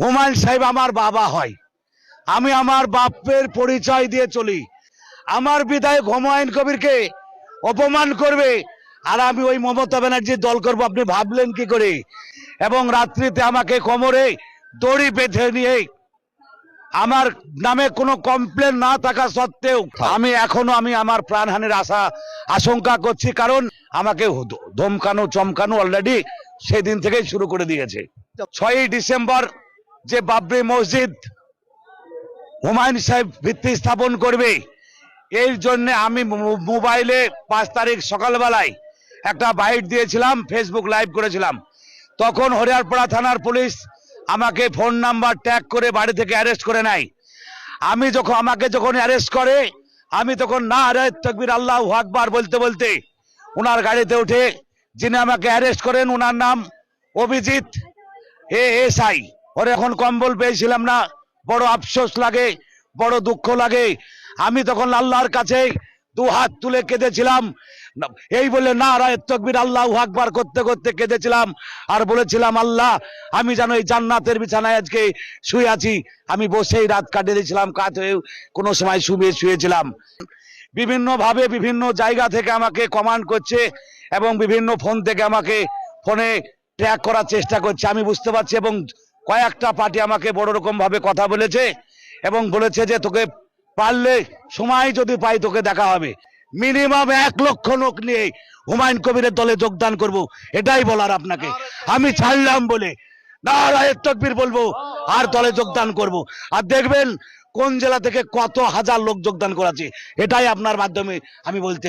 হুমায়ুন সাহেব আমার বাবা হয়, আমি আমার বাপের পরিচয় দিয়ে চলি। আমার বিধায়ক হুমায়ুন কবিরকে অপমান করবে আর আমি ওই মমতা ব্যানার্জির দল করব, আপনি ভাবলেন কি করে? এবং রাত্রিতে আমাকে কোমরে দড়ি বেঁধে নিয়ে আমার নামে কোনো কমপ্লেন না থাকা সত্ত্বেও আমি এখনো আমার প্রাণহানির আশঙ্কা করছি, কারণ আমাকে ধমকানো চমকানো অলরেডি সেদিন থেকেই শুরু করে দিয়েছে। 6ই ডিসেম্বর যে বাবরি মসজিদ হুমায়ুন সাহেব ভিত্তি স্থাপন করবে, এর জন্য আমি মোবাইলে 5 তারিখ সকালবেলায় একটা বাইট দিয়েছিলাম, ফেসবুক লাইভ করেছিলাম। তখন হরিয়ারপাড়া থানার পুলিশ আমাকে ফোন নাম্বার ট্যাগ করে বাড়ি থেকে অ্যারেস্ট করে নেয়। আমাকে যখন অ্যারেস্ট করে, আমি তখন নারে তাকবীর আল্লাহু আকবার বলতে বলতে ওনার গাড়িতে উঠে, যিনি আমাকে অ্যারেস্ট করেন ওনার নাম অভিজিৎ এএসআই। ওর এখন কম্বল পেয়েছিলাম না, বড় আফসোস লাগে, বড় দুঃখ লাগে। আমি তখন আল্লাহর কাছে 2 হাত তুলে কেঁদেছিলাম, এই বলে নারায়ে তাকবীর আল্লাহু আকবার করতে করতে কেঁদেছিলাম আর বলেছিলাম, আল্লাহ আমি যেন এই জান্নাতের বিছানায় আজকে শুয়ে আছি। আমি বসেই রাত কাটিয়ে দিয়েছিলাম, কাত হয়ে কোনো সময় শুয়েছিলাম। বিভিন্ন ভাবে বিভিন্ন জায়গা থেকে আমাকে কমান্ড করছে এবং বিভিন্ন ফোন থেকে আমাকে ফোনে ট্র্যাক করার চেষ্টা করছে, আমি বুঝতে পারছি। এবং কয়েকটা পার্টি আমাকে বড় রকম ভাবে কথা বলেছে এবং বলেছে যে তোকে পারলে সময় যদি পাই তোকে দেখা হবে। মিনিমাম 1 লক্ষ লোক নিয়ে হুমায়ুন কবিরের দলে যোগদান করব, এটাই বলার আপনাকে। আমি ছাড়লাম বলে নারায়ে তাকবীর বলবো আর দলে যোগদান করব, আর দেখবেন কোন জেলা থেকে কত হাজার লোক যোগদান করেছে, এটাই আপনার মাধ্যমে আমি বলতে